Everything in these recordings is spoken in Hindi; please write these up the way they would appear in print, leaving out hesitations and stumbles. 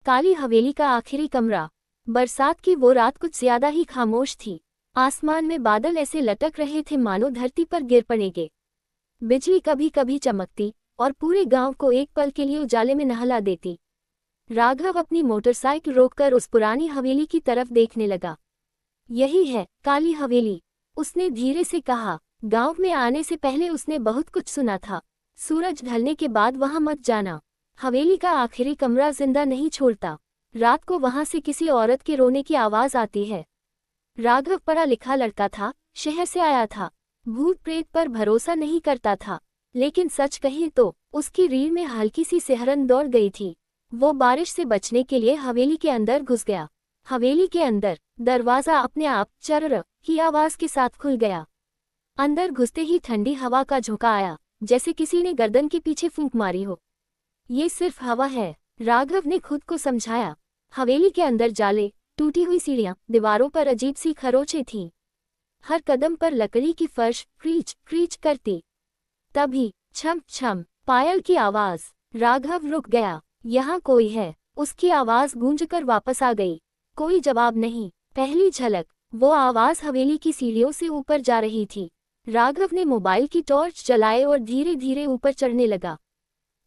काली हवेली का आखिरी कमरा। बरसात की वो रात कुछ ज्यादा ही खामोश थी। आसमान में बादल ऐसे लटक रहे थे मानो धरती पर गिर पड़ेंगे। बिजली कभी कभी चमकती और पूरे गांव को एक पल के लिए उजाले में नहला देती। राघव अपनी मोटरसाइकिल रोककर उस पुरानी हवेली की तरफ देखने लगा। यही है काली हवेली, उसने धीरे से कहा। गांव में आने से पहले उसने बहुत कुछ सुना था। सूरज ढलने के बाद वहां मत जाना। हवेली का आखिरी कमरा जिंदा नहीं छोड़ता। रात को वहां से किसी औरत के रोने की आवाज आती है। राघव पढ़ा लिखा लड़का था, शहर से आया था, भूत प्रेत पर भरोसा नहीं करता था। लेकिन सच कही तो उसकी रीढ़ में हल्की सी सिहरन दौड़ गई थी। वो बारिश से बचने के लिए हवेली के अंदर घुस गया। हवेली के अंदर दरवाजा अपने आप चर्र की आवाज के साथ खुल गया। अंदर घुसते ही ठंडी हवा का झोंका आया, जैसे किसी ने गर्दन के पीछे फूंक मारी हो। ये सिर्फ हवा है, राघव ने खुद को समझाया। हवेली के अंदर जाले, टूटी हुई सीढ़ियां, दीवारों पर अजीब सी खरोंचें थीं। हर कदम पर लकड़ी की फर्श क्रीच क्रीच करती। तभी छम छम पायल की आवाज। राघव रुक गया। यहाँ कोई है, उसकी आवाज गूंजकर वापस आ गई। कोई जवाब नहीं। पहली झलक, वो आवाज हवेली की सीढ़ियों से ऊपर जा रही थी। राघव ने मोबाइल की टॉर्च जलाए और धीरे धीरे ऊपर चढ़ने लगा।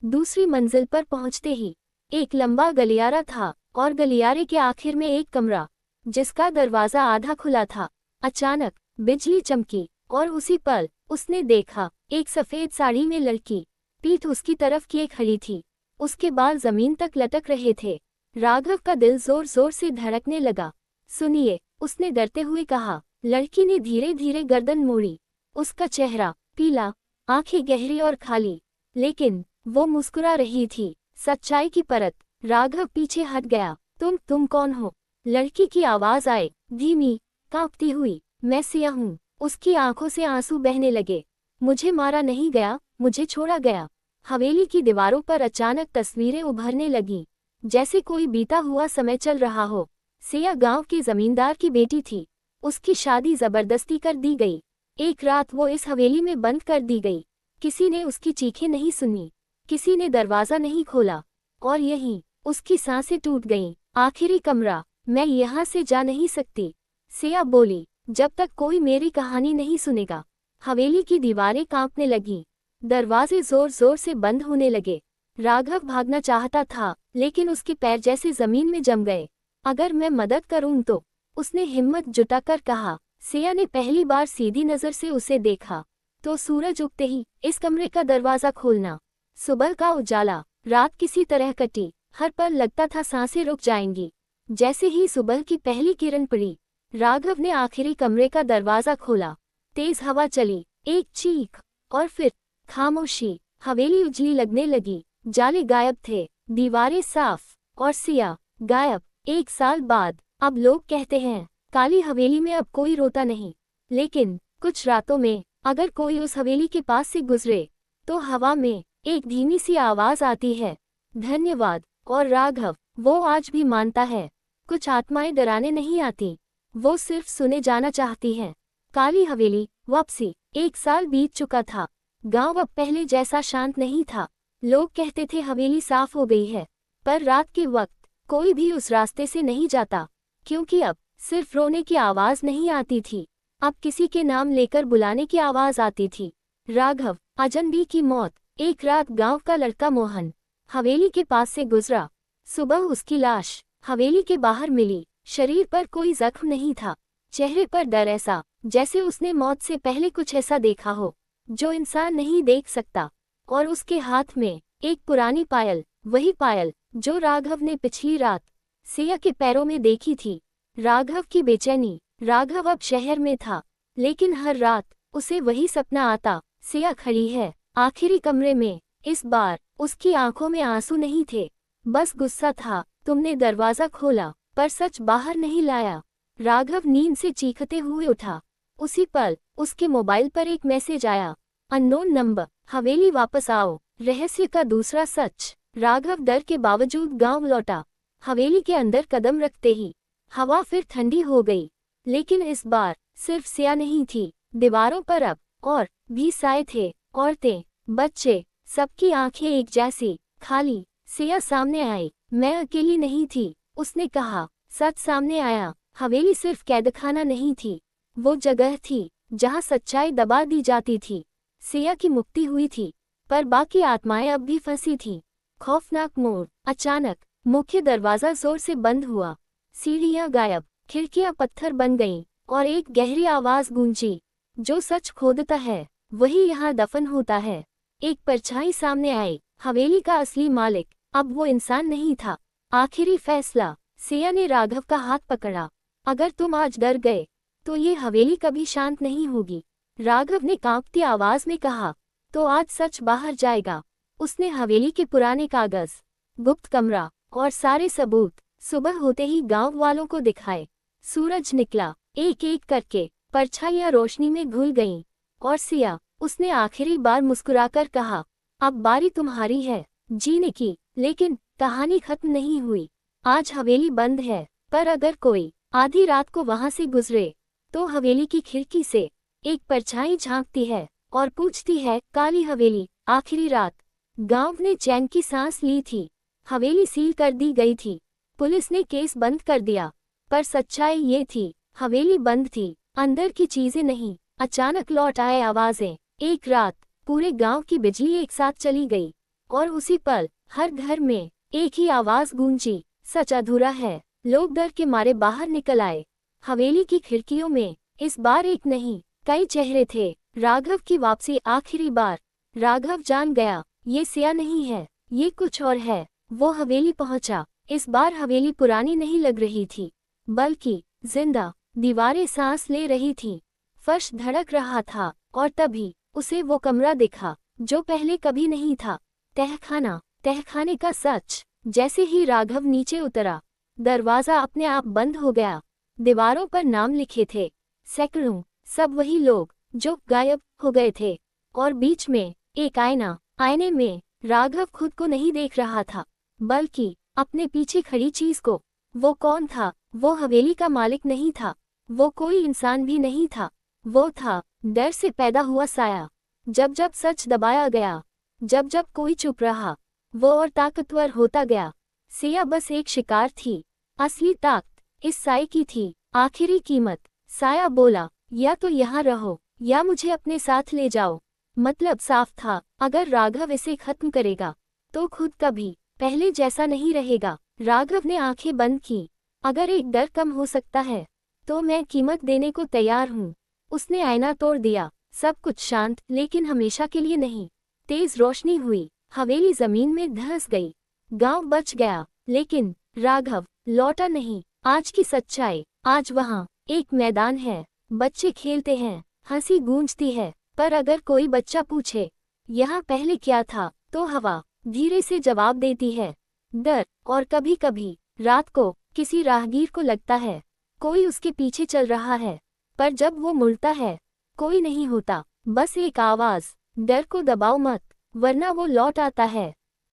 दूसरी मंजिल पर पहुंचते ही एक लंबा गलियारा था और गलियारे के आखिर में एक कमरा, जिसका दरवाजा आधा खुला था। अचानक बिजली चमकी और उसी पल उसने देखा एक सफेद साड़ी में लड़की, पीठ उसकी तरफ किए खड़ी थी। उसके बाल जमीन तक लटक रहे थे। राघव का दिल जोर जोर से धड़कने लगा। सुनिए, उसने डरते हुए कहा। लड़की ने धीरे धीरे गर्दन मोड़ी। उसका चेहरा पीला, आंखें गहरी और खाली, लेकिन वो मुस्कुरा रही थी। सच्चाई की परत। राघव पीछे हट गया। तुम कौन हो? लड़की की आवाज आए, धीमी, कांपती हुई। मैं सिया हूँ। उसकी आंखों से आंसू बहने लगे। मुझे मारा नहीं गया, मुझे छोड़ा गया। हवेली की दीवारों पर अचानक तस्वीरें उभरने लगीं, जैसे कोई बीता हुआ समय चल रहा हो। सिया गांव के जमींदार की बेटी थी। उसकी शादी जबरदस्ती कर दी गई। एक रात वो इस हवेली में बंद कर दी गई। किसी ने उसकी चीखें नहीं सुनी, किसी ने दरवाजा नहीं खोला, और यहीं उसकी सांसें टूट गईं। आखिरी कमरा। मैं यहाँ से जा नहीं सकती, सिया बोली, जब तक कोई मेरी कहानी नहीं सुनेगा। हवेली की दीवारें कांपने लगीं। दरवाजे जोर जोर से बंद होने लगे। राघव भागना चाहता था, लेकिन उसके पैर जैसे जमीन में जम गए। अगर मैं मदद करूं तो, उसने हिम्मत जुटाकर कहा। सिया ने पहली बार सीधी नजर से उसे देखा। तो सूरज उगते ही इस कमरे का दरवाजा खोलना। सुबह का उजाला। रात किसी तरह कटी। हर पल लगता था सांसें रुक जाएंगी। जैसे ही सुबह की पहली किरण पड़ी, राघव ने आखिरी कमरे का दरवाजा खोला। तेज हवा चली, एक चीख, और फिर खामोशी। हवेली उजली लगने लगी। जाले गायब थे, दीवारें साफ, और सिया गायब। 1 साल बाद। अब लोग कहते हैं काली हवेली में अब कोई रोता नहीं, लेकिन कुछ रातों में अगर कोई उस हवेली के पास से गुजरे तो हवा में एक धीमी सी आवाज आती है, धन्यवाद। और राघव, वो आज भी मानता है, कुछ आत्माएं डराने नहीं आती, वो सिर्फ सुने जाना चाहती हैं। काली हवेली वापसी। 1 साल बीत चुका था। गांव अब पहले जैसा शांत नहीं था। लोग कहते थे हवेली साफ हो गई है, पर रात के वक्त कोई भी उस रास्ते से नहीं जाता, क्योंकि अब सिर्फ रोने की आवाज नहीं आती थी, अब किसी के नाम लेकर बुलाने की आवाज आती थी। राघव, अजनबी की मौत। एक रात गांव का लड़का मोहन हवेली के पास से गुजरा। सुबह उसकी लाश हवेली के बाहर मिली। शरीर पर कोई जख्म नहीं था, चेहरे पर डर, ऐसा जैसे उसने मौत से पहले कुछ ऐसा देखा हो जो इंसान नहीं देख सकता। और उसके हाथ में एक पुरानी पायल, वही पायल जो राघव ने पिछली रात सिया के पैरों में देखी थी। राघव की बेचैनी। राघव अब शहर में था, लेकिन हर रात उसे वही सपना आता, सिया खड़ी है आखिरी कमरे में। इस बार उसकी आंखों में आंसू नहीं थे, बस गुस्सा था। तुमने दरवाजा खोला, पर सच बाहर नहीं लाया। राघव नींद से चीखते हुए उठा। उसी पल उसके मोबाइल पर एक मैसेज आया, अननोन नंबर, हवेली वापस आओ, रहस्य का दूसरा सच। राघव डर के बावजूद गांव लौटा। हवेली के अंदर कदम रखते ही हवा फिर ठंडी हो गई, लेकिन इस बार सिर्फ सिया नहीं थी। दीवारों पर अब और भी साए थे, औरतें, बच्चे, सबकी आंखें एक जैसी, खाली। सिया सामने आई। मैं अकेली नहीं थी, उसने कहा। सच सामने आया। हवेली सिर्फ कैदखाना नहीं थी, वो जगह थी जहाँ सच्चाई दबा दी जाती थी। सिया की मुक्ति हुई थी, पर बाकी आत्माएं अब भी फंसी थीं। खौफनाक मोड़। अचानक मुख्य दरवाजा जोर से बंद हुआ। सीढ़ियां गायब, खिड़कियां पत्थर बन गईं, और एक गहरी आवाज गूंजी, जो सच खोदता है वही यहाँ दफन होता है। एक परछाई सामने आई। हवेली का असली मालिक अब वो इंसान नहीं था। आखिरी फैसला। सिया ने राघव का हाथ पकड़ा। अगर तुम आज डर गए तो ये हवेली कभी शांत नहीं होगी। राघव ने कांपती आवाज में कहा। तो आज सच बाहर जाएगा। उसने हवेली के पुराने कागज, गुप्त कमरा और सारे सबूत सुबह होते ही गांव वालों को दिखाए। सूरज निकला। एक एक करके परछाइयां रोशनी में घुल गईं, और सिया, उसने आखिरी बार मुस्कुराकर कहा, अब बारी तुम्हारी है जीने की। लेकिन कहानी खत्म नहीं हुई। आज हवेली बंद है, पर अगर कोई आधी रात को वहां से गुजरे तो हवेली की खिड़की से एक परछाई झांकती है और पूछती है, काली हवेली, आखिरी रात। गांव ने चैन की सांस ली थी। हवेली सील कर दी गई थी। पुलिस ने केस बंद कर दिया, पर सच्चाई ये थी, हवेली बंद थी, अंदर की चीजें नहीं। अचानक लौट आए आवाजें। एक रात पूरे गांव की बिजली एक साथ चली गई, और उसी पल हर घर में एक ही आवाज गूंजी, सच अधूरा है। लोग डर के मारे बाहर निकल आए। हवेली की खिड़कियों में इस बार एक नहीं, कई चेहरे थे। राघव की वापसी आखिरी बार। राघव जान गया, ये सिया नहीं है, ये कुछ और है। वो हवेली पहुंचा। इस बार हवेली पुरानी नहीं लग रही थी, बल्कि जिंदा। दीवारें सांस ले रही थीं, फर्श धड़क रहा था, और तभी उसे वो कमरा दिखा जो पहले कभी नहीं था। तहखाना। तहखाने का सच। जैसे ही राघव नीचे उतरा, दरवाजा अपने आप बंद हो गया। दीवारों पर नाम लिखे थे, सैकड़ों, सब वही लोग जो गायब हो गए थे। और बीच में एक आईना। आईने में राघव खुद को नहीं देख रहा था, बल्कि अपने पीछे खड़ी चीज को। वो कौन था? वो हवेली का मालिक नहीं था, वो कोई इंसान भी नहीं था। वो था डर से पैदा हुआ साया। जब जब सच दबाया गया, जब जब कोई चुप रहा, वो और ताकतवर होता गया। सिया बस एक शिकार थी, असली ताकत इस साए की थी। आखिरी कीमत। साया बोला, या तो यहाँ रहो या मुझे अपने साथ ले जाओ। मतलब साफ था, अगर राघव इसे खत्म करेगा तो खुद कभी पहले जैसा नहीं रहेगा। राघव ने आंखें बंद की। अगर एक डर कम हो सकता है तो मैं कीमत देने को तैयार हूँ। उसने आईना तोड़ दिया। सब कुछ शांत, लेकिन हमेशा के लिए नहीं। तेज रोशनी हुई, हवेली जमीन में धंस गई। गांव बच गया, लेकिन राघव लौटा नहीं। आज की सच्चाई। आज वहां एक मैदान है, बच्चे खेलते हैं, हंसी गूंजती है, पर अगर कोई बच्चा पूछे यहाँ पहले क्या था, तो हवा धीरे से जवाब देती है, डर। और कभी कभी रात को किसी राहगीर को लगता है कोई उसके पीछे चल रहा है, पर जब वो मुड़ता है कोई नहीं होता, बस एक आवाज, डर को दबाओ मत, वरना वो लौट आता है।